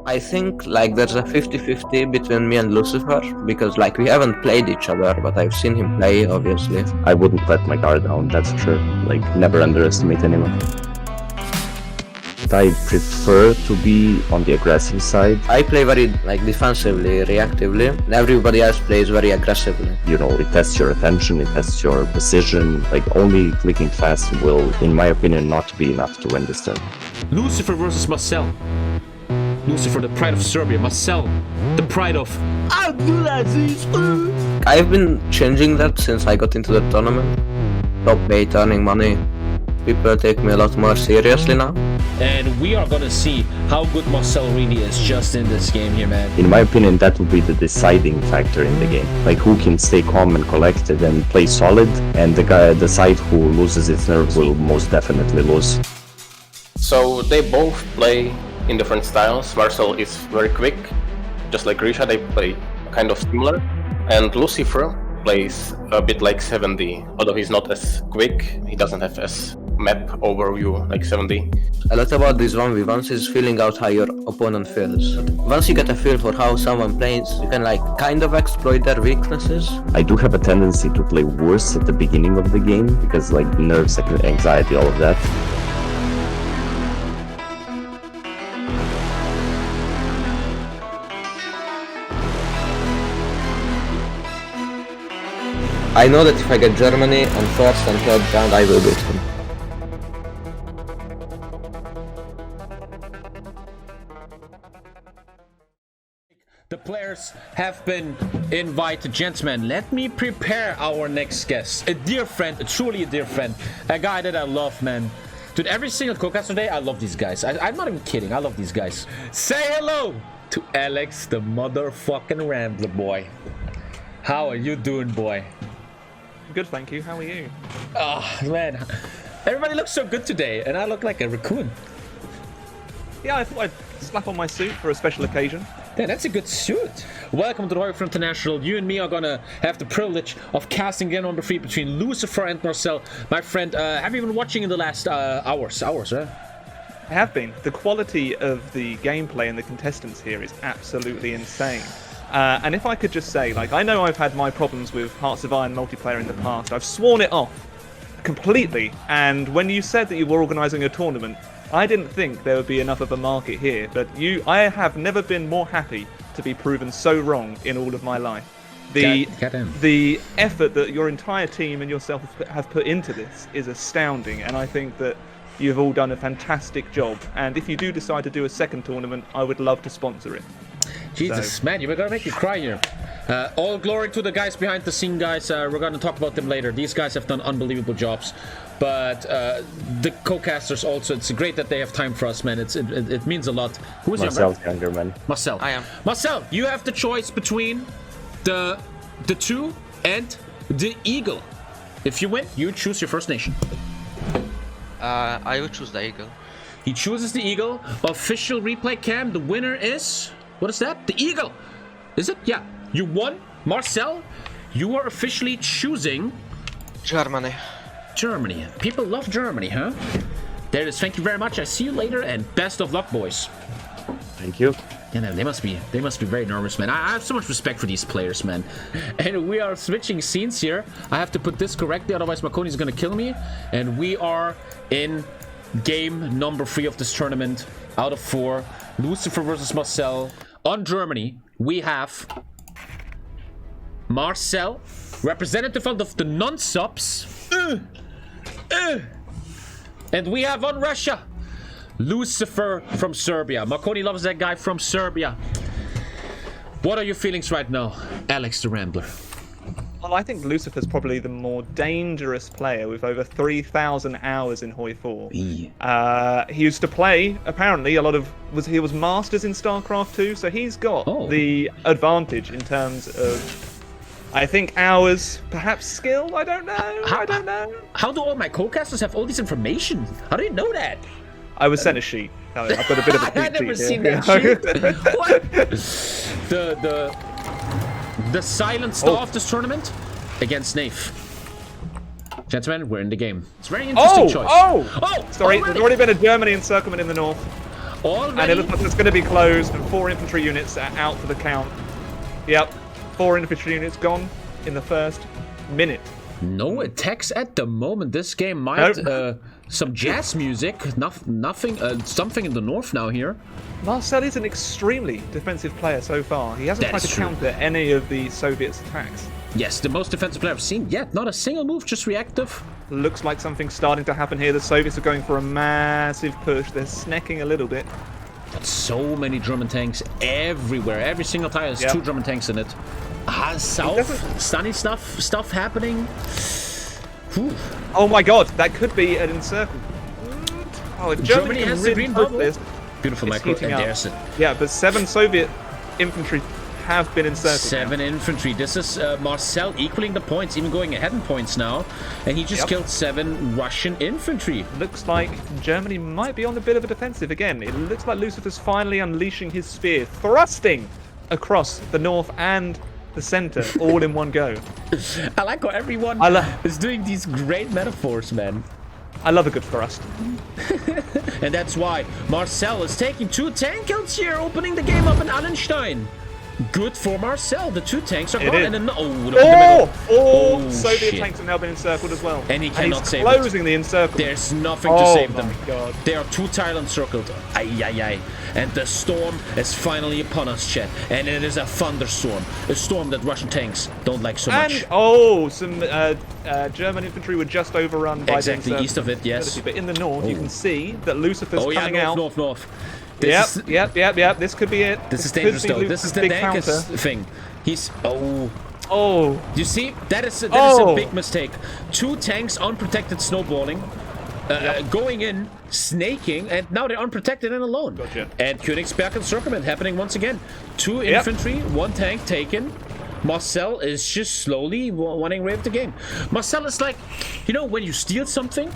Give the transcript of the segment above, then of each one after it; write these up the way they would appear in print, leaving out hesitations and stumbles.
I think like there's a 50-50 between me and Lucifer because like we haven't played each other, but I've seen him play, obviously. I wouldn't let my guard down, that's for sure. Like, never underestimate anyone. I prefer to be on the aggressive side. I play very like defensively, reactively, and everybody else plays very aggressively. You know, it tests your attention, it tests your precision. Like, only clicking fast will, in my opinion, not be enough to win this turn. Lucifer versus Marcell. Lucifer, the pride of Serbia. Marcell, the pride of Abdulaziz. I've been changing that since I got into the tournament. Top 8, earning money. People take me a lot more seriously now. And we are gonna see how good Marcell really is just in this game here, man. In my opinion, that will be the deciding factor in the game. Like, who can stay calm and collected and play solid, and the side who loses its nerve will most definitely lose. So they both play in different styles. Marcell is very quick, just like Grisha, they play kind of similar. And Lucifer plays a bit like 7D, although he's not as quick, he doesn't have as map overview like 7D. A lot about these 1v1s is feeling out how your opponent feels. Once you get a feel for how someone plays, you can like kind of exploit their weaknesses. I do have a tendency to play worse at the beginning of the game, because like nerves, anxiety, all of that. I know that if I get Germany on first and third round, I will beat him. The players have been invited. Gentlemen, let me prepare our next guest. A dear friend, truly a dear friend. A guy that I love, man. Dude, every single co-caster day, I love these guys. I'm not even kidding, I love these guys. Say hello to Alex the motherfucking Rambler, boy. How are you doing, boy? Good, thank you. How are you? Oh, man. Everybody looks so good today, and I look like a raccoon. Yeah, I thought I'd slap on my suit for a special occasion. Yeah, that's a good suit. Welcome to the HOI4 International. You and me are gonna have the privilege of casting game number 3 between Lucifer and Marcell. My friend, have you been watching in the last hours, right? I have been. The quality of the gameplay and the contestants here is absolutely insane. And if I could just say, like, I know I've had my problems with Hearts of Iron multiplayer in the past. I've sworn it off completely. And when you said that you were organising a tournament, I didn't think there would be enough of a market here. But I have never been more happy to be proven so wrong in all of my life. The effort that your entire team and yourself have put into this is astounding. And I think that you've all done a fantastic job. And if you do decide to do a second tournament, I would love to sponsor it. Jesus, man, you're gonna make me cry here. All glory to the guys behind the scene, guys. We're gonna talk about them later. These guys have done unbelievable jobs. But the co-casters also, it's great that they have time for us, man. It means a lot. Who's Marcell's younger, man. Marcell. I am. Marcell, you have the choice between the 2 and the Eagle. If you win, you choose your first nation. I will choose the Eagle. He chooses the Eagle. Official replay cam. The winner is... What is that? The Eagle. Is it? Yeah. You won. Marcell, you are officially choosing... Germany. Germany. People love Germany, huh? There it is. Thank you very much. I see you later, and best of luck, boys. Thank you. Yeah, they must be very nervous, man. I have so much respect for these players, man. And we are switching scenes here. I have to put this correctly, otherwise Makoni's gonna kill me. And we are in game number 3 of this tournament out of 4. Lucifer versus Marcell. On Germany, we have Marcell, representative of the non-subs. And we have on Russia, Lucifer from Serbia. Makoni loves that guy from Serbia. What are your feelings right now, Alex the Rambler? Well, I think Lucifer's probably the more dangerous player with over 3,000 hours in HOI4. He used to play, apparently, he was Masters in StarCraft 2, so he's got the advantage in terms of, I think, hours, perhaps skill, I don't know. How do all my co-casters have all this information? How do you know that? I was sent a sheet. I've got a bit of a I've never sheet seen here. that sheet. What? The silent star of this tournament against Nayf. Gentlemen, we're in the game. It's a very interesting choice. Sorry, already? there's already been a Germany encirclement in the north. Already? And it looks like it's going to be closed, and 4 infantry units are out for the count. Yep, 4 infantry units gone in the first minute. No attacks at the moment. This game might some jazz music. Nothing. Something in the north now here. Marcell is an extremely defensive player so far. He hasn't tried to counter any of the Soviets' attacks. Yes, the most defensive player I've seen yet. Not a single move, just reactive. Looks like something's starting to happen here. The Soviets are going for a massive push. They're snacking a little bit. So many German tanks everywhere. Every single tire has 2 German tanks in it. South, sunny stuff happening. Whew. Oh my god, that could be an encircle. Oh, if Germany has can the really green push bubble. this, Beautiful it's micro, and heating up. there's it. Yeah, but 7 Soviet infantry have been encircled. 7 infantry. This is Marcell equaling the points, even going ahead in points now. And he just killed 7 Russian infantry. Looks like Germany might be on a bit of a defensive again. It looks like Lucifer's finally unleashing his spear, thrusting across the north and the center, all in one go. I like how everyone is doing these great metaphors, man. I love a good thrust. And that's why Marcell is taking 2 tank kills here, opening the game up in Allenstein. Good for Marcell. The 2 tanks are gone. And then, all Soviet shit. tanks have now been encircled as well. And he cannot save closing the encircle. There's nothing to save them. God. They are 2 tile encircled. Ay. And the storm is finally upon us, chat. And it is a thunderstorm. A storm that Russian tanks don't like so much. And, some German infantry were just overrun by the encircle. East of it, yes. But in the north, you can see that Lucifer's coming out. North. Yep. This could be it. This is dangerous, though. This is the dankest thing. He's... Oh. You see? That is a big mistake. 2 tanks unprotected snowballing. Going in, snaking, and now they're unprotected and alone. Gotcha. And Königsberg encirclement happening once again. 2 infantry, 1 tank taken. Marcell is just slowly wanting away with the game. Marcell is like, you know, when you steal something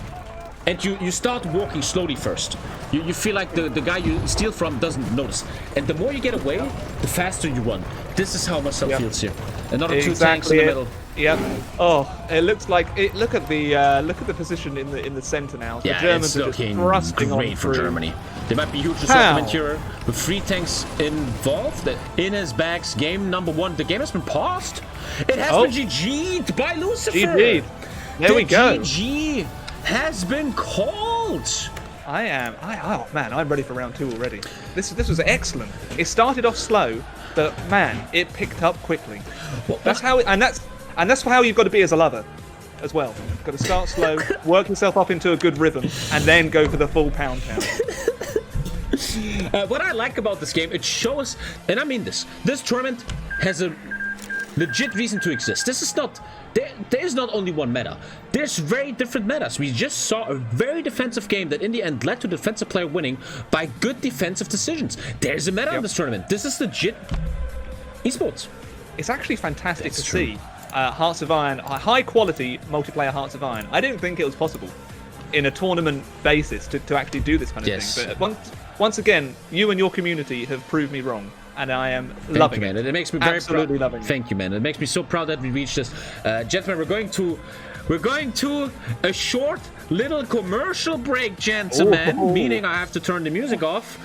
and you start walking slowly first. You feel like the guy you steal from doesn't notice. And the more you get away, the faster you run. This is how Marcell feels here. Another 2 tanks in the middle. Yep. Oh, it looks like it. Look at the position in the center now. The Germans it's are just looking thrusting great on for through. Germany. There might be huge assortment here with 3 tanks involved. In his bags, game number 1. The game has been paused. It has been GG'd by Lucifer. GG'd. There we go. GG has been called. Oh man, I'm ready for round 2 already. This was excellent. It started off slow, but man, it picked up quickly. That's how how you've got to be as a lover, as well. You've got to start slow, work yourself up into a good rhythm, and then go for the full pound. What I like about this game, it shows, and I mean this tournament has a legit reason to exist. This is not, there is not only one meta. There's very different metas. We just saw a very defensive game that in the end led to the defensive player winning by good defensive decisions. There's a meta in this tournament. This is legit esports. It's actually fantastic to see Hearts of Iron, high quality multiplayer Hearts of Iron. I didn't think it was possible in a tournament basis to actually do this kind of thing. But once again, you and your community have proved me wrong. And I am loving it. It makes me very absolutely proud. loving it. Thank you, man. It makes me so proud that we reached this. Gentlemen, we're going to a short little commercial break, gentlemen. Meaning I have to turn the music off.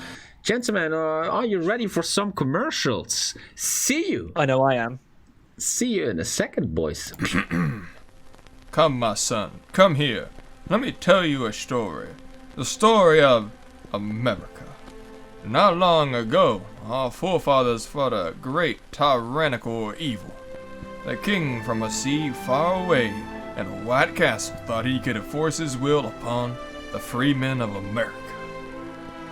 Gentlemen, are you ready for some commercials? See you. I know I am. See you in a second, boys. Come, my son. Come here. Let me tell you a story. The story of America. Not long ago, our forefathers fought a great tyrannical evil. The king from a sea far away in a white castle thought he could enforce his will upon the free men of America.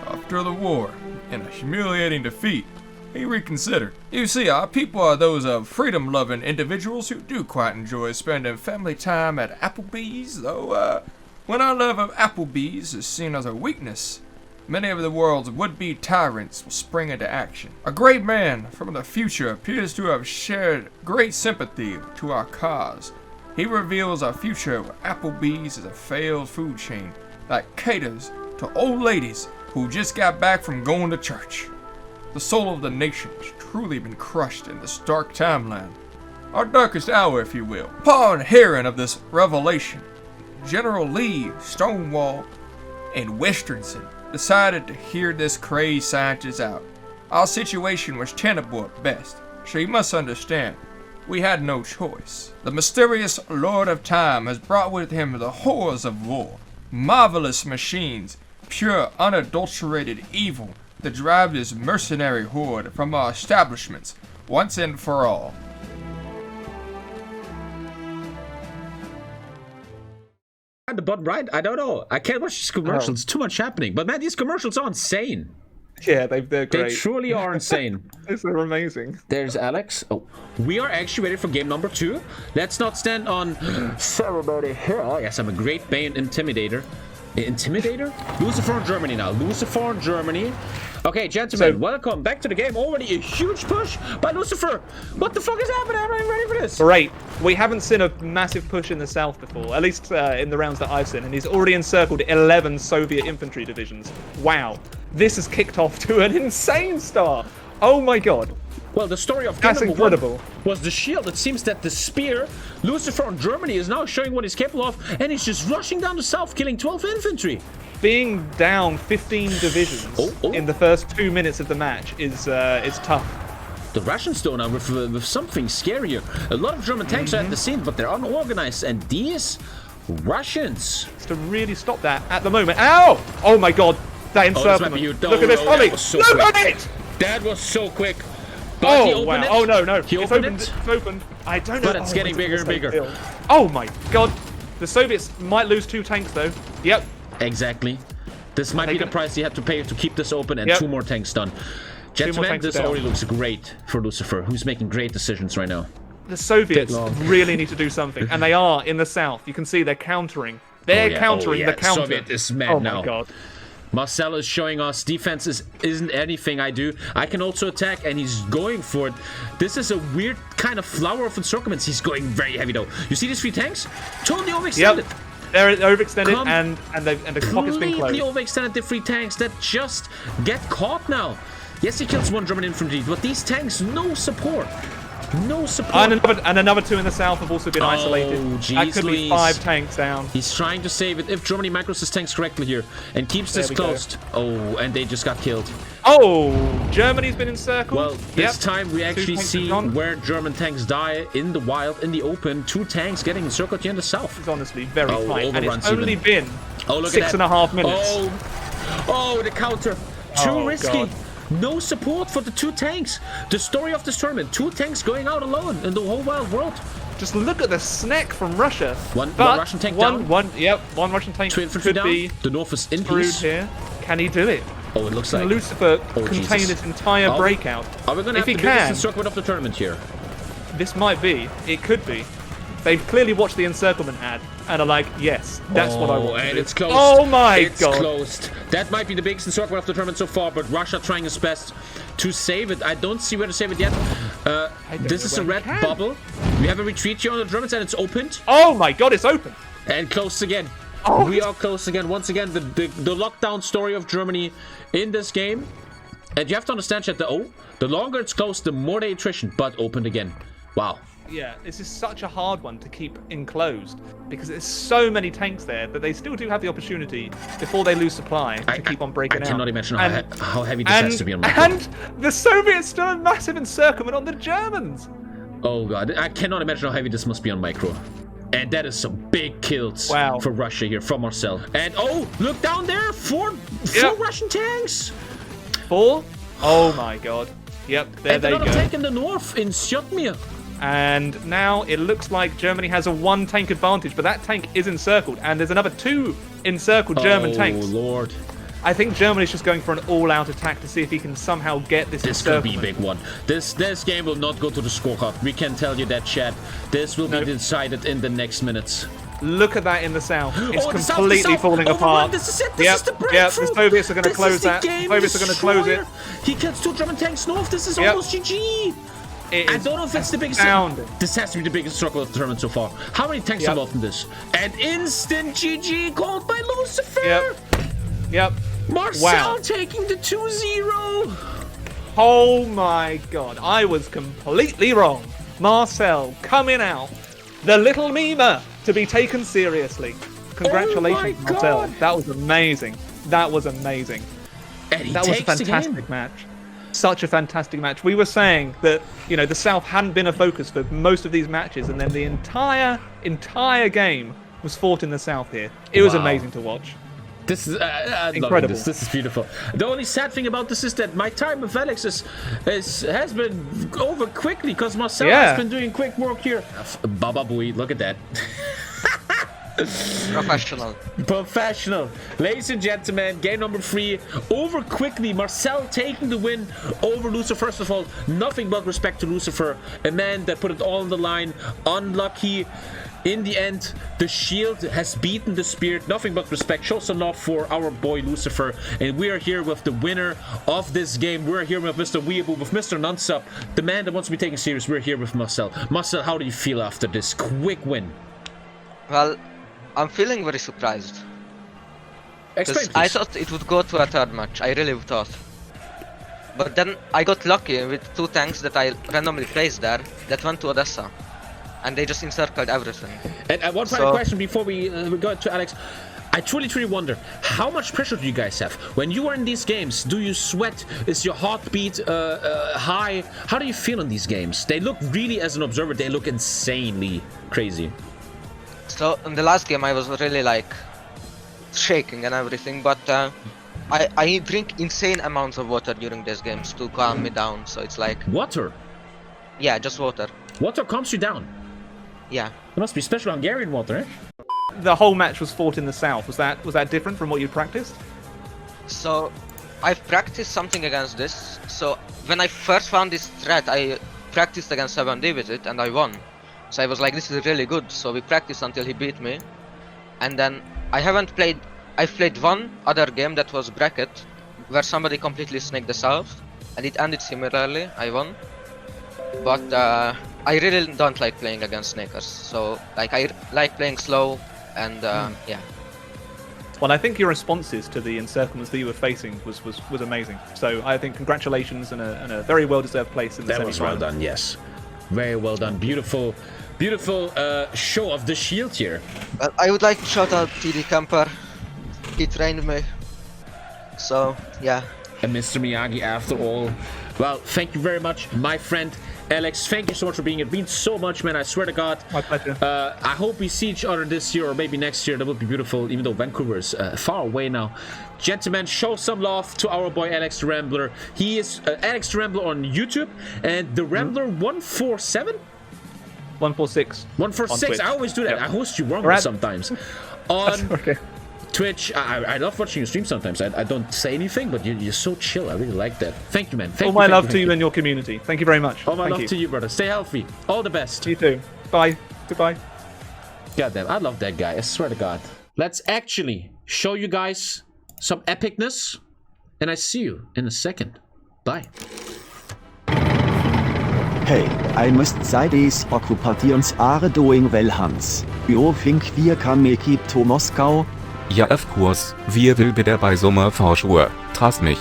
After the war, in a humiliating defeat, he reconsidered. You see, our people are those of freedom-loving individuals who do quite enjoy spending family time at Applebee's, though, when our love of Applebee's is seen as a weakness, many of the world's would-be tyrants will spring into action. A great man from the future appears to have shared great sympathy to our cause. He reveals our future where Applebee's is a failed food chain that caters to old ladies who just got back from going to church. The soul of the nation has truly been crushed in this dark timeline. Our darkest hour, if you will. Upon hearing of this revelation, General Lee, Stonewall, and Westernson decided to hear this crazy scientist out. Our situation was tenable at best, so you must understand, we had no choice. The mysterious Lord of Time has brought with him the horrors of war, marvelous machines, pure, unadulterated evil that drive this mercenary horde from our establishments once and for all. At the bottom right, I don't know. I can't watch these commercials. Too much happening. But man, these commercials are insane. Yeah, they're great. They truly are insane. They're amazing. There's Alex. Oh, we are actually ready for game number 2. Let's not stand on ceremony here. Oh yes, I'm a great Bane intimidator. Intimidator? Lucifer in Germany now. Lucifer in Germany. Okay, gentlemen, welcome back to the game. Already a huge push by Lucifer. What the fuck is happening? I'm not even ready for this. Great. We haven't seen a massive push in the south before, at least in the rounds that I've seen, and he's already encircled 11 Soviet infantry divisions. Wow. This has kicked off to an insane start. Oh my god. Well, the story of That's incredible. Was the shield. It seems that the spear, Lucifer in Germany, is now showing what he's capable of, and he's just rushing down the south, killing 12 infantry. Being down 15 divisions in the first 2 minutes of the match is tough. The Russians though now with something scarier. A lot of German tanks are at the scene, but they're unorganized, and these Russians to really stop that at the moment. Ow! Oh my god, that encirclement. Look at this, Tommy! Look at it! That was so quick. But he opened it. Oh no, He it's opened opened. it. It's opened. I don't know. But it's getting bigger and bigger. Oh my god. The Soviets might lose 2 tanks though. Yep. Exactly. This might be the price you have to pay to keep this open, and 2 more tanks done. Gentlemen, this already looks great for Lucifer, who's making great decisions right now. The Soviets really need to do something, and they are in the south. You can see they're countering. They're countering the counter. Soviet is mad now. Oh my god. Marcell is showing us defense isn't anything I do. I can also attack, and he's going for it. This is a weird kind of flower of encirclements. He's going very heavy though. You see these 3 tanks? Totally overextended. Yep. They're overextended, and the clock has been closed. Completely overextended, the 3 tanks that just get caught now. Yes, he kills 1 German infantry, but these tanks, no support. No support. And another 2 in the south have also been isolated. Geez, that could be 5 tanks down. He's trying to save it. If Germany micros his tanks correctly here and keeps this closed. Oh, and they just got killed. Oh, Germany's been encircled. Well, this time we actually see where German tanks die in the wild, in the open. 2 tanks getting encircled here in the south. It's honestly very tight, and it's only been 6.5 minutes. Oh, the counter. Too risky. God. No support for the 2 tanks. The story of this tournament. 2 tanks going out alone in the whole wild world. Just look at the snack from Russia. One Russian tank down. One Russian tank 2 infantry down. The north is in peace. Here. Can he do it? Oh, it looks like Lucifer contain this entire breakout. Are we going to have the biggest encirclement of the tournament here? This might be. It could be. They've clearly watched the encirclement ad and are like, yes, that's what I want to do. It's closed. Oh my god. It's closed. That might be the biggest encirclement of the tournament so far, but Russia trying its best to save it. I don't see where to save it yet. This is a red bubble. We have a retreat here on the Germans, and it's opened. Oh my god, it's open. And closed again. We are close again. Once again, the lockdown story of Germany in this game. And you have to understand, chat, the longer it's closed, the more the attrition, but opened again. Wow. Yeah, this is such a hard one to keep enclosed because there's so many tanks there that they still do have the opportunity before they lose supply to keep on breaking out. I cannot imagine how heavy this has to be on my And the Soviets still have massive encirclement on the Germans. Oh god, I cannot imagine how heavy this must be on micro. And that is some big kills for Russia here from Marcell. And look down there, 4 Russian tanks. 4? Oh my god. Yep, there they go. And another tank in the north in Sjotmir. And now it looks like Germany has a 1 tank advantage, but that tank is encircled, and there's another 2 encircled German tanks. Oh lord. I think Germany's just going for an all-out attack to see if he can somehow get this encirclement. This could be a big one. This game will not go to the scorecard. We can tell you that, Chad. This will be decided in the next minutes. Look at that in the south. It's completely falling apart. This is it. This is the breakthrough. Yep, the Soviets are going to close that. Soviets are going to close it. He kills 2 German tanks north. This is almost GG. I don't know if it's the biggest. This has to be the biggest struggle of the tournament so far. How many tanks involved in this? An instant GG called by Lucifer. Yep. Marcell taking the 2-0. Oh my god, I was completely wrong. Marcell coming out, the little memer to be taken seriously. Congratulations, Marcell. That was amazing. That was amazing. And he That was a takes the game. fantastic match. Such a fantastic match. We were saying that, you know, the South hadn't been a focus for most of these matches, and then the entire game was fought in the South here. It was amazing to watch. This is Incredible. This is beautiful. The only sad thing about this is that my time with Alex has been over quickly because Marcell has been doing quick work here. Baba Booey, look at that. Professional. Ladies and gentlemen, game number 3 over quickly. Marcell taking the win over Lucifer. First of all, nothing but respect to Lucifer, a man that put it all on the line. Unlucky. In the end, the shield has beaten the spirit. Nothing but respect. Show some love for our boy Lucifer. And we are here with the winner of this game. We're here with Mr. Weeaboo, with Mr. Nonsup, the man that wants to be taken serious. We're here with Marcell. Marcell, how do you feel after this quick win? Well, I'm feeling very surprised. Explain, I please. thought it would go to a third match. I really thought. But then I got lucky with 2 tanks that I randomly placed there that went to Odessa. And they just encircled everything. And one final question before we go to Alex. I truly wonder, how much pressure do you guys have? When you are in these games, do you sweat? Is your heartbeat high? How do you feel in these games? They look really, as an observer, they look insanely crazy. So in the last game I was really like shaking and everything, but I drink insane amounts of water during these games to calm me down. So it's like Water? Yeah, just water. Water calms you down? Yeah. It must be special Hungarian water, eh? The whole match was fought in the South. Was that different from what you'd practiced? So I've practiced something against this. So when I first found this threat, I practiced against 7D with it and I won. So I was like, this is really good. So we practiced until he beat me. And then I've played one other game that was bracket, where somebody completely snaked the South, and it ended similarly. I won. But I really don't like playing against snakers. So like I like playing slow and yeah. Well, I think your responses to the encirclements that you were facing was amazing. So I think congratulations and a very well-deserved place in the semifinals. That was well done, yes. Very well done. Beautiful show of the shield here. Well, I would like to shout out TD Camper. He trained me. So yeah. And Mr. Miyagi, after all. Well, thank you very much, my friend Alex. Thank you so much for being here. It means so much, man. I swear to God. My pleasure. I hope we see each other this year or maybe next year. That would be beautiful, even though Vancouver is far away now. Gentlemen, show some love to our boy Alex the Rambler. He is Alex the Rambler on YouTube and the Rambler 147? 146. 146. I always do that. Yep. I host you wrong sometimes. On Okay. Twitch, I love watching you stream sometimes. I don't say anything, but you're so chill. I really like that. Thank you, man. All my love to you and your community. Thank you very much. All my love to you, brother. Stay healthy. All the best. You too. Bye. Goodbye. Goddamn, I love that guy. I swear to God. Let's actually show you guys some epicness, and I see you in a second. Bye. Hey, I must say these occupations are doing well, Hans. You think we can make it to Moscow? Ja, of course, wir will be there by summer for sure, trust mich.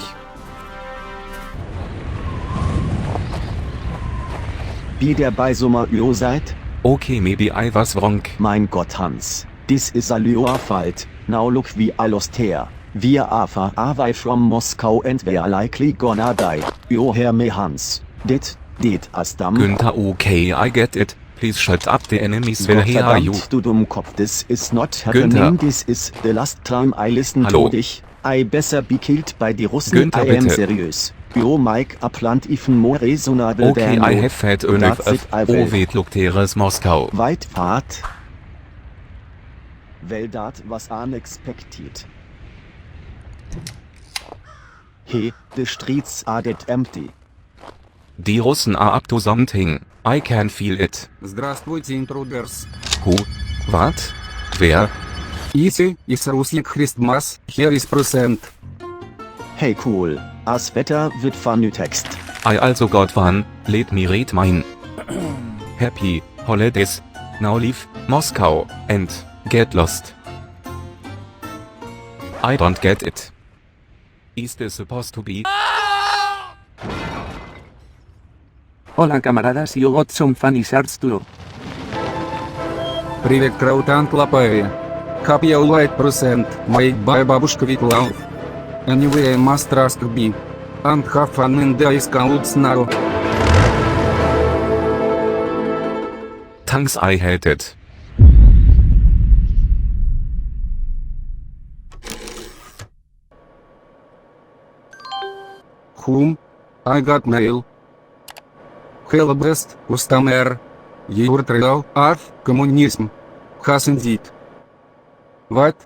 Be there by summer you said? Okay, maybe I was wrong. Mein Gott, Hans. This is a your fault. Now look we are lost here. We are far away from Moscow and we are likely gonna die. You hear me, Hans? Did us dumb? Günther, okay, I get it. Please shut up, the enemies will hear you. Gottverdammt, du Dummkopf, this is not happening. Günther. This is the last time I listen Hallo. to dich. I better be killed by the Russen. Günther, I am bitte. serious. You make a plant even more reasonable Okay, than I you. have had enough That's it, I of will. wait, look, there is Moscow. Weit fahrt. Well, that was unexpected. Hey, the streets are dead empty. Die Russen are up to something. I can feel it. Здравствуйте, intruders. Who? What? Wer? Easy, is Russland Christmas, here is present. Hey cool, as Wetter wird vernünftigst. I also got one, let me read mine. Happy holidays. Now leave Moscow and get lost. I don't get it. Is this supposed to be? Hola camaradas, you got some funny shirts too. Привет, крауд and лапави. Happy HOI4 International, made by бабушка with love. Anyway, I must trust B. And have fun in the ice clouds now. Thanks, I hate it. Whom? I got mail. Hello best customer. Your trial of communism has indeed. What?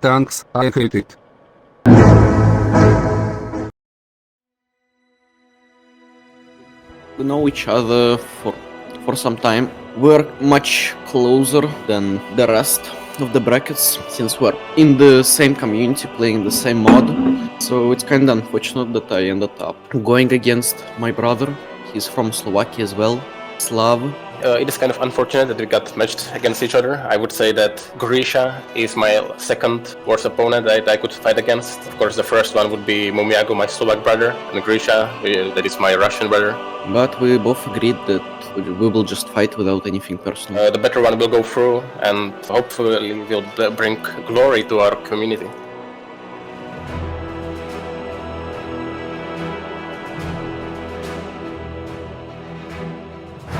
Thanks, I hate it. We know each other for some time. We're much closer than the rest of the brackets since we're in the same community playing the same mod. So it's kind of unfortunate that I ended up going against my brother. He's from Slovakia as well, Slav. It is kind of unfortunate that we got matched against each other. I would say that Grisha is my second worst opponent that I could fight against. Of course, the first one would be Mumiago, my Slovak brother, and Grisha, that is my Russian brother. But we both agreed that we will just fight without anything personal. The better one will go through and hopefully will bring glory to our community.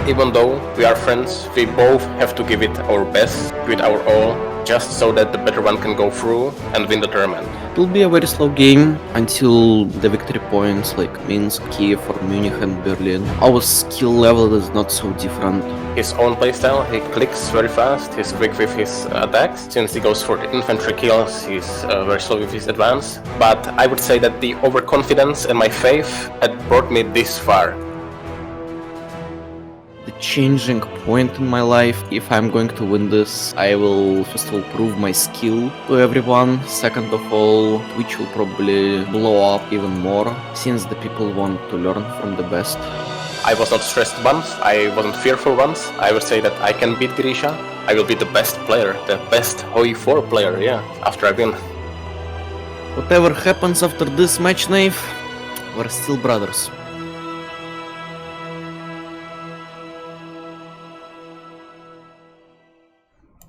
Even though we are friends, we both have to give it our best, give it our all, just so that the better one can go through and win the tournament. It will be a very slow game until the victory points like Minsk, Kiev or Munich and Berlin. Our skill level is not so different. His own playstyle, he clicks very fast, he's quick with his attacks. Since he goes for the infantry kills, he's very slow with his advance. But I would say that the overconfidence and my faith had brought me this far. The changing point in my life, if I'm going to win this, I will first of all prove my skill to everyone. Second of all, Twitch will probably blow up even more, since the people want to learn from the best. I was not stressed once, I wasn't fearful once. I would say that I can beat Grisha. I will be the best player, the best HOI4 player, yeah, after I win. Whatever happens after this match, Nayf, we're still brothers.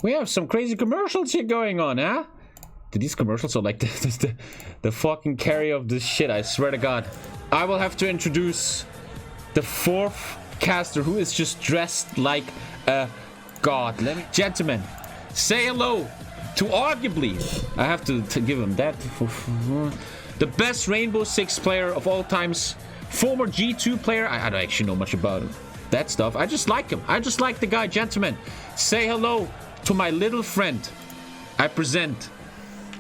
We have some crazy commercials here going on, huh? These commercials are like the fucking carry of this shit, I swear to God. I will have to introduce the fourth caster who is just dressed like a god. Gentlemen, say hello to arguably, I have to give him that, the best Rainbow Six player of all times, former G2 player. I don't actually know much about him, that stuff. I just like him. I just like the guy. Gentlemen, say hello to my little friend. I present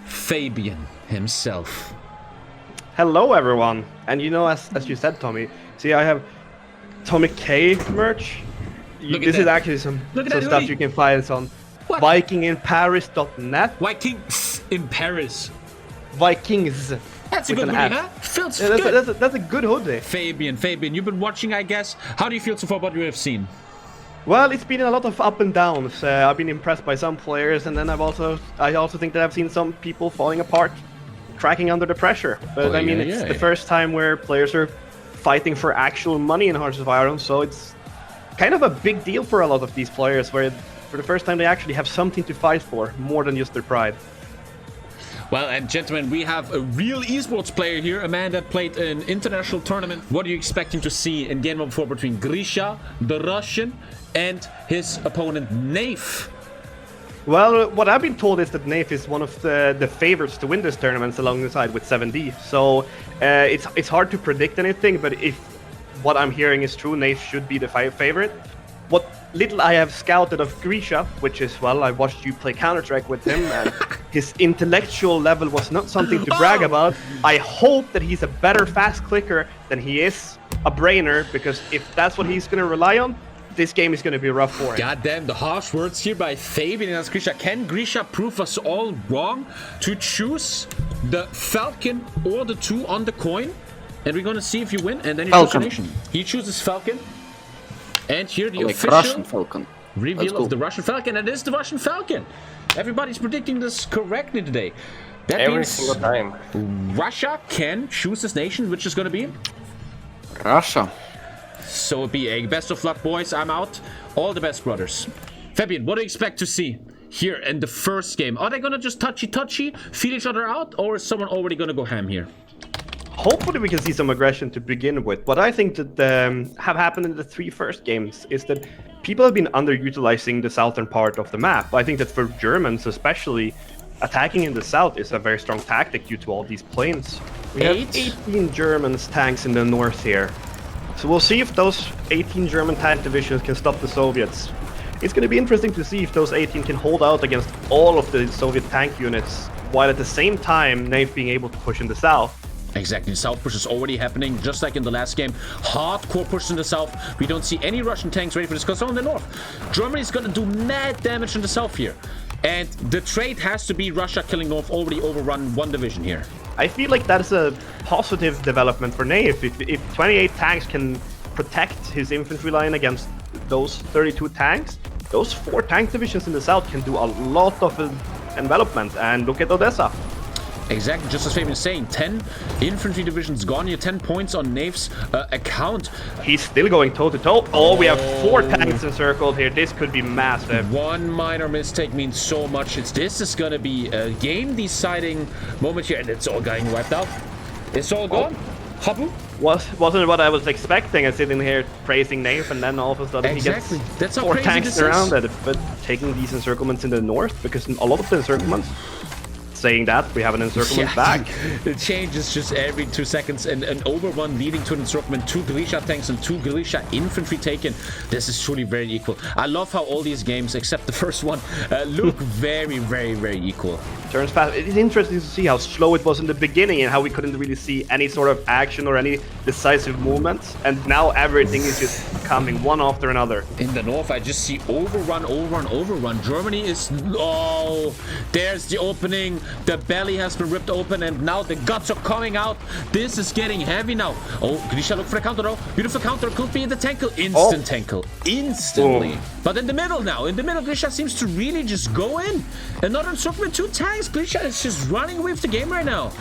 Fabian himself. Hello everyone, and you know, as you said, Tommy, see, I have TommyKay merch. This is actually some stuff you can find on VikingInParis.net. Vikings in Paris. Vikings. That's a good hoodie, huh? Feels yeah, good. That's a good hoodie. Fabian, you've been watching, I guess. How do you feel so far about what you have seen? Well, it's been a lot of up and downs. I've been impressed by some players, and then I also think that I've seen some people falling apart, cracking under the pressure. But I mean, it's the first time where players are fighting for actual money in Hearts of Iron, so it's kind of a big deal for a lot of these players, where for the first time they actually have something to fight for, more than just their pride. Well, and gentlemen, we have a real esports player here, a man that played an international tournament. What are you expecting to see in game number 4 between Grisha, the Russian, and his opponent Nayf? Well, what I've been told is that Nayf is one of the favorites to win this tournament alongside with 7D. So it's hard to predict anything, but if what I'm hearing is true, Nayf should be the favorite. What little I have scouted of Grisha, which is, well, I watched you play Counter-Strike with him, and his intellectual level was not something to brag about. I hope that he's a better fast clicker than he is a brainer, because if that's what he's going to rely on, this game is going to be rough for him. Goddamn, the harsh words here by Fabian and Grisha. Can Grisha prove us all wrong to choose the Falcon or the 2 on the coin? And we're going to see if you win, and then he chooses Falcon. And here the official Russian Falcon reveal of the Russian Falcon, and it is the Russian Falcon. Everybody's predicting this correctly today. That Every means single time. Russia can choose this nation, which is going to be Russia. So it'll be a best of luck, boys. I'm out. All the best, brothers. Fabian, what do you expect to see here in the first game? Are they gonna just touchy, feel each other out, or is someone already gonna go ham here? Hopefully we can see some aggression to begin with. What I think that have happened in the 3 first games is that people have been underutilizing the southern part of the map. I think that for Germans especially, attacking in the south is a very strong tactic due to all these planes. We have 18 German tanks in the north here. So we'll see if those 18 German tank divisions can stop the Soviets. It's going to be interesting to see if those 18 can hold out against all of the Soviet tank units, while at the same time Nayf being able to push in the south. Exactly, south push is already happening, just like in the last game. Hardcore push in the south. We don't see any Russian tanks ready for this, because on the north, Germany's gonna do mad damage in the south here. And the trade has to be Russia killing north, already overrun 1 division here. I feel like that's a positive development for Nayf. If 28 tanks can protect his infantry line against those 32 tanks, those 4 tank divisions in the south can do a lot of envelopment. And look at Odessa. Exactly, just as Fabian is saying, 10 infantry divisions gone here, 10 points on Nayf's account. He's still going toe-to-toe. Oh, we have 4 tanks encircled here. This could be massive. 1 minor mistake means so much. This is gonna be a game-deciding moment here, and it's all getting wiped out. It's all gone. Habu? Wasn't what I was expecting. I'm sitting here praising Nayf, and then all of a sudden he gets That's how 4 crazy tanks this is. around it. But taking these encirclements in the north, because a lot of the encirclements, saying that, we have an encirclement back. It changes just every 2 seconds, and an overrun leading to an encirclement, 2 Grisha tanks and 2 Grisha infantry taken. This is truly very equal. I love how all these games, except the first one, look very, very, very equal. Turns fast. It is interesting to see how slow it was in the beginning and how we couldn't really see any sort of action or any decisive movements. And now everything is just coming one after another. In the north, I just see overrun, overrun, overrun. Germany is... Oh, there's the opening. The belly has been ripped open, and now the guts are coming out. This is getting heavy now. Oh, Grisha, look for a counter though. Beautiful counter. Could be the tankle. Instant tankle. Instantly. But in the middle now. In the middle, Grisha seems to really just go in. Another encirclement, 2 tanks. Grisha is just running away with the game right now.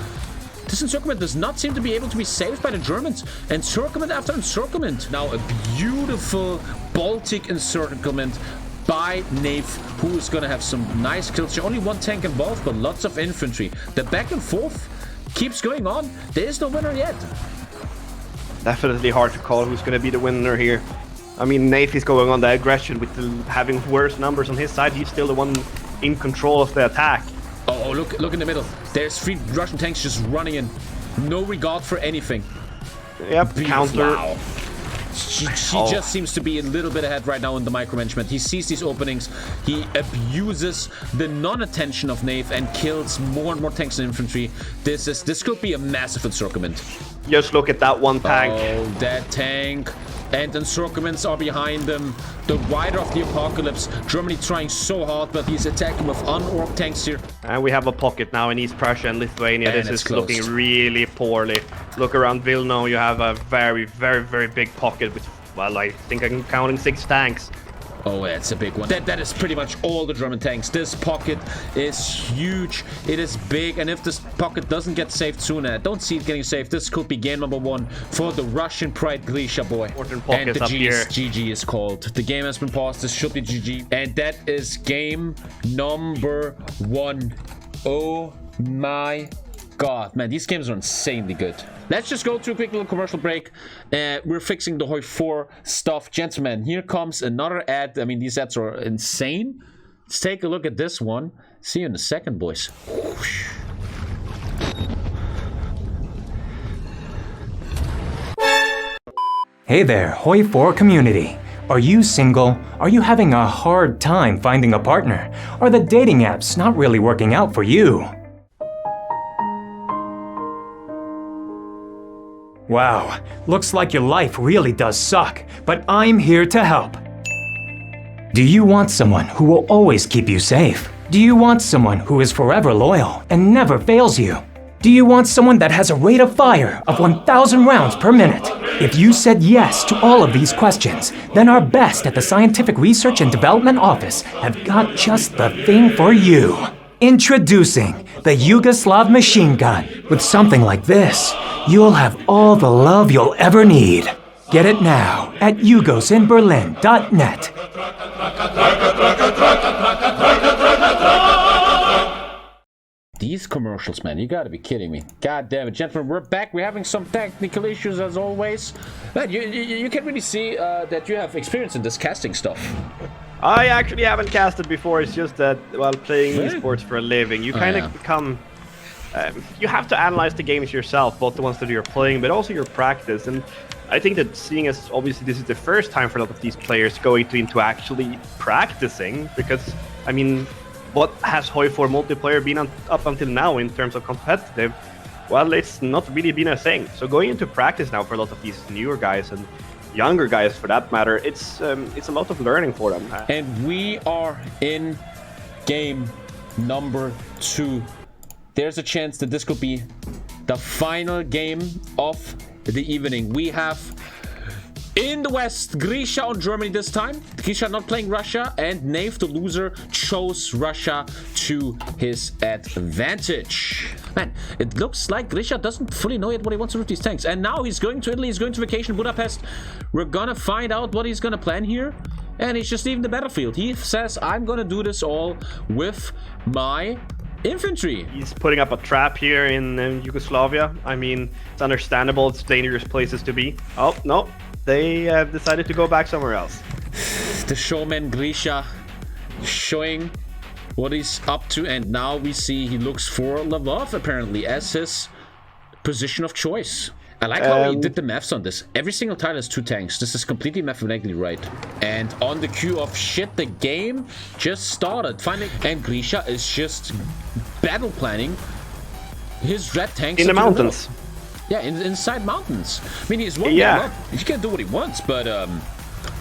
This encirclement does not seem to be able to be saved by the Germans. Encirclement after encirclement. Now a beautiful Baltic encirclement by Nayf, who is going to have some nice kills. Only 1 tank involved, but lots of infantry. The back and forth keeps going on. There is no winner yet. Definitely hard to call who's going to be the winner here. I mean, Nayf is going on the aggression with having worse numbers on his side. He's still the one in control of the attack. Oh, look in the middle. There's 3 Russian tanks just running in. No regard for anything. Yep, counter. Wow. She just seems to be a little bit ahead right now in the micromanagement. He sees these openings. He abuses the non-attention of Nayf and kills more and more tanks and infantry. This could be a massive encirclement. Just look at that 1 tank. Oh, that tank. And encirclements are behind them. The rider of the apocalypse. Germany trying so hard, but he's attacking with unorked tanks here. And we have a pocket now in East Prussia and Lithuania. And this is looking really poorly. Look around Vilno, you have a very, very, very big pocket with, well, I think I'm counting 6 tanks. Oh, that's a big one. That is pretty much all the German tanks. This pocket is huge. It is big, and if this pocket doesn't get saved soon, I don't see it getting saved. This could be game number 1 for the Russian pride Grisha boy. And the GG is called. The game has been paused. This should be GG. And that is game number 1. Oh my God, man, these games are insanely good. Let's just go to a quick little commercial break. We're fixing the HOI4 stuff. Gentlemen, here comes another ad. I mean, these ads are insane. Let's take a look at this one. See you in a second, boys. Whoosh. Hey there, HOI4 community. Are you single? Are you having a hard time finding a partner? Are the dating apps not really working out for you? Wow, looks like your life really does suck, but I'm here to help. Do you want someone who will always keep you safe? Do you want someone who is forever loyal and never fails you? Do you want someone that has a rate of fire of 1,000 rounds per minute? If you said yes to all of these questions, then our best at the Scientific Research and Development Office have got just the thing for you. Introducing the Yugoslav machine gun. With something like this, you'll have all the love you'll ever need. Get it now at yugosinberlin.net. These commercials, man, you gotta be kidding me. God damn it, gentlemen, we're back. We're having some technical issues as always. Man, you can really see that you have experience in this casting stuff. I actually haven't casted before. It's just that while playing esports for a living, you kind of become... you have to analyze the games yourself, both the ones that you're playing, but also your practice. And I think that seeing as obviously this is the first time for a lot of these players going into actually practicing, because, I mean... what has HOI4 multiplayer been up until now in terms of competitive? Well, it's not really been a thing. So going into practice now for a lot of these newer guys and younger guys for that matter, it's a lot of learning for them. And we are in game number 2. There's a chance that this could be the final game of the evening. We have in the West, Grisha on Germany this time. Grisha not playing Russia, and Nayf, the loser, chose Russia to his advantage. Man, it looks like Grisha doesn't fully know yet what he wants to do with these tanks. And now he's going to Italy, he's going to vacation Budapest. We're gonna find out what he's gonna plan here. And he's just leaving the battlefield. He says, I'm gonna do this all with my infantry. He's putting up a trap here in Yugoslavia. I mean, it's understandable, it's dangerous places to be. Oh, no. They have decided to go back somewhere else. The showman Grisha showing what he's up to, and now we see he looks for Lvov apparently as his position of choice. I like how he did the maths on this. Every single tile has 2 tanks. This is completely mathematically right. And on the cue of shit, the game just started. Finally, and Grisha is just battle planning his red tanks in the mountains. Yeah, inside mountains. I mean, he's one game up. He can do what he wants, but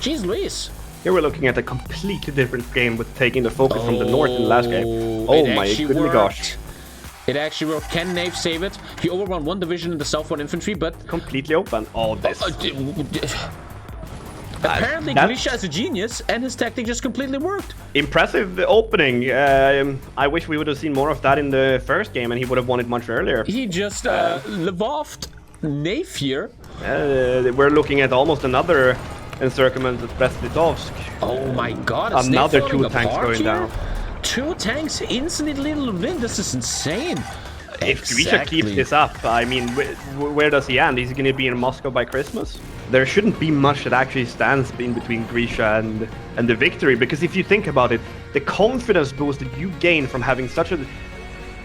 jeez Louise. Here we're looking at a completely different game with taking the focus from the north in the last game. Oh my goodness gosh. It actually worked. Can Nayf save it? He overrun 1 division in the southward infantry, but... completely open. Oh, this... apparently Grisha is a genius, and his tactic just completely worked. Impressive opening. I wish we would have seen more of that in the first game, and he would have won it much earlier. He just Lvov'd Nayf here. We're looking at almost another encirclement at Brest-Litovsk. Oh my god, another 2 tanks going down. 2 tanks instantly little win. This is insane. If Grisha keeps this up, I mean, where does he end? He's going to be in Moscow by Christmas? There shouldn't be much that actually stands in between Grisha and the victory, because if you think about it, the confidence boost that you gain from having such an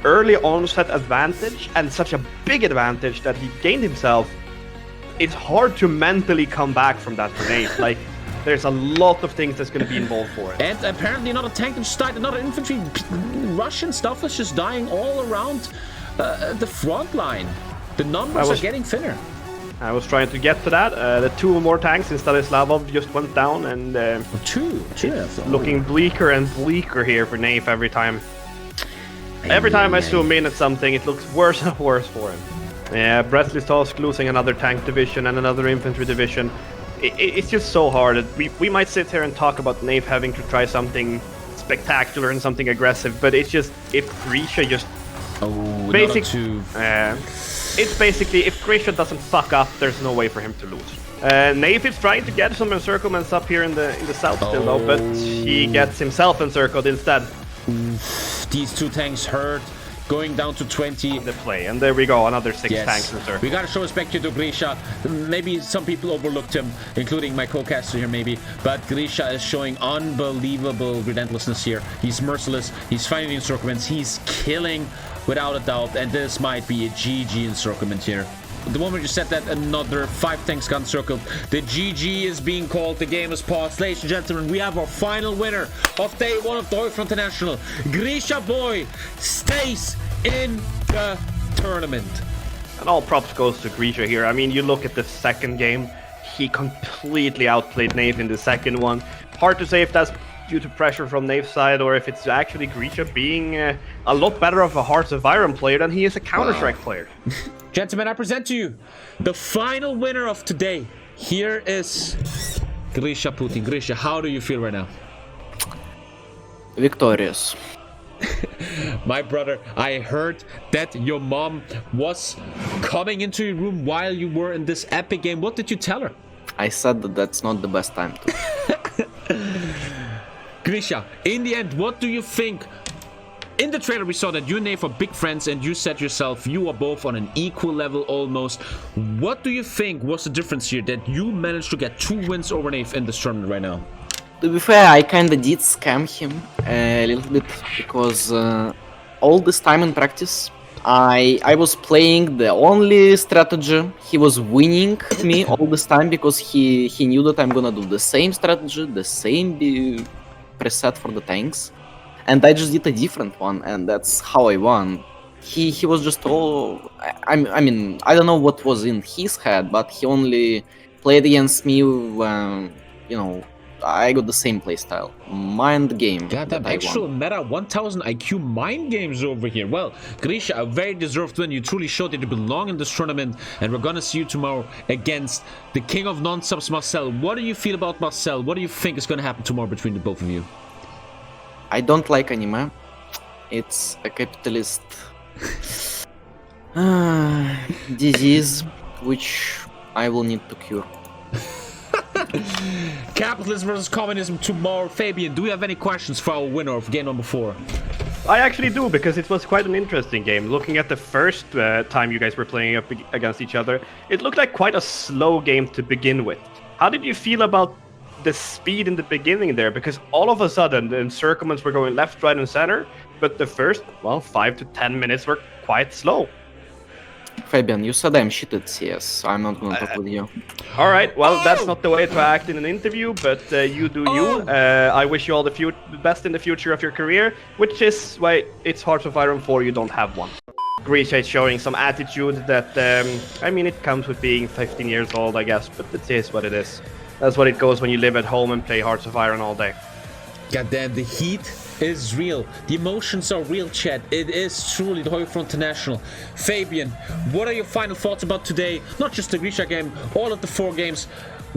early onset advantage and such a big advantage that he gained himself, it's hard to mentally come back from that grenade. Like, there's a lot of things that's going to be involved for it. And apparently another tank that just died, another infantry. Russian stuff is just dying all around the front line. The numbers are getting thinner. I was trying to get to that. The 2 more tanks in Stalislavov just went down, and two. Looking bleaker and bleaker here for Nayf every time. Every time I zoom in at something, it looks worse and worse for him. Yeah, Brest-Litovsk losing another tank division and another infantry division. It's just so hard. We might sit here and talk about Nayf having to try something spectacular and something aggressive, but it's just if Grisha just it's basically if Grisha doesn't fuck up, there's no way for him to lose. Nayf is trying to get some encirclements up here in the south still though, but he gets himself encircled instead. These 2 tanks hurt. Going down to 20. The play, and there we go, another 6 tanks encircled. We gotta show respect here to Grisha. Maybe some people overlooked him, including my co-caster here maybe, but Grisha is showing unbelievable relentlessness here. He's merciless, he's finding the encirclements, he's killing without a doubt, and this might be a GG encirclement here. The moment you said that, another 5 tanks got encircled. The GG is being called. The game is paused. Ladies and gentlemen, we have our final winner of day 1 of the HOI4 International. Grisha boy stays in the tournament. And all props goes to Grisha here. I mean, you look at the second game, he completely outplayed Nayf in the second one. Hard to say if that's due to pressure from Nayf's side or if it's actually Grisha being a lot better of a Hearts of Iron player than he is a Counter-Strike player. Gentlemen, I present to you the final winner of today. Here is Grisha Putin. Grisha, how do you feel right now? Victorious. My brother, I heard that your mom was coming into your room while you were in this epic game. What did you tell her? I said that that's not the best time to. Grisha, in the end, what do you think? In the trailer, we saw that you and Nayf are big friends, and you said yourself you are both on an equal level almost. What do you think was the difference here that you managed to get 2 wins over Nayf in this tournament right now? To be fair, I kinda did scam him a little bit because all this time in practice, I was playing the only strategy. He was winning me all this time because he knew that I'm gonna do the same strategy, the same preset for the tanks, and I just did a different one, and that's how I won. He was just all. I mean, I don't know what was in his head, but he only played against me when, you know, I got the same playstyle. Mind game. Goddamn, actual meta 1000 IQ mind games over here. Well, Grisha, a very deserved win. You truly showed that you belong in this tournament, and we're gonna see you tomorrow against the king of non-subs, Marcell. What do you feel about Marcell? What do you think is gonna happen tomorrow between the both of you? I don't like anime. It's a capitalist disease which I will need to cure. Capitalism versus communism tomorrow. Fabian, do you have any questions for our winner of game number 4? I actually do, because it was quite an interesting game. Looking at the first time you guys were playing up against each other, it looked like quite a slow game to begin with. How did you feel about the speed in the beginning there? Because all of a sudden the encirclements were going left, right, and center, but the first, well, 5 to 10 minutes were quite slow. Fabian, you said I'm shit at CS, so I'm not gonna talk with you. Alright, well, that's not the way to act in an interview, but you do you. I wish you all the best in the future of your career, which is why it's Hearts of Iron 4 you don't have one. Grisha is showing some attitude that, I mean, it comes with being 15 years old, I guess, but it is what it is. That's what it goes when you live at home and play Hearts of Iron all day. Goddamn, the heat is real. The emotions are real, chat. It is truly the HOI4 International. Fabian, what are your final thoughts about today? Not just the Grisha game, all of the 4 games.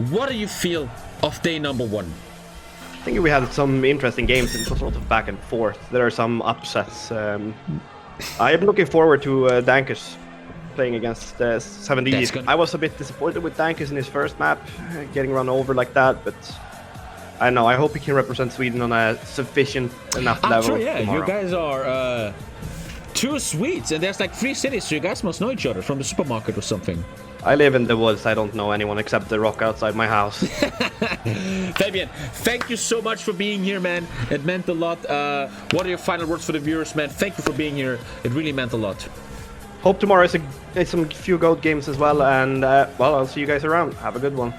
What do you feel of day number 1? I think we had some interesting games and sort of back and forth. There are some upsets. I am looking forward to Dankus playing against 7D. I was a bit disappointed with Dankus in his first map, getting run over like that, but I don't know. I hope he can represent Sweden on a sufficient enough level. Sure, yeah, tomorrow. you guys are 2 Swedes, and there's like 3 cities, so you guys must know each other from the supermarket or something. I live in the woods. I don't know anyone except the rock outside my house. Fabian, thank you so much for being here, man. It meant a lot. What are your final words for the viewers, man? Thank you for being here. It really meant a lot. Hope tomorrow is some few GOAT games as well, and well, I'll see you guys around. Have a good one.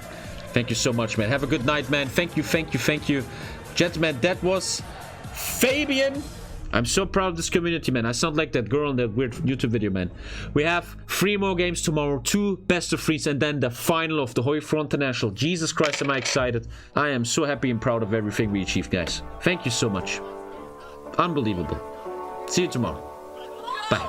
Thank you so much, man. Have a good night, man. Thank you, thank you, thank you. Gentlemen, that was Fabian. I'm so proud of this community, man. I sound like that girl in that weird YouTube video, man. We have 3 more games tomorrow, 2 best of 3s, and then the final of the HOI4 International. Jesus Christ, am I excited. I am so happy and proud of everything we achieved, guys. Thank you so much. Unbelievable. See you tomorrow. Bye.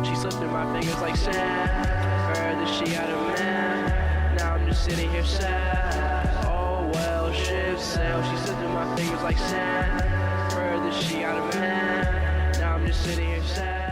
She slipped in my fingers like sand. Further she out of man. Now I'm just sitting here sad. Oh well, ship sail. She slipped in my fingers like sand. Further she out of man. Now I'm just sitting here sad.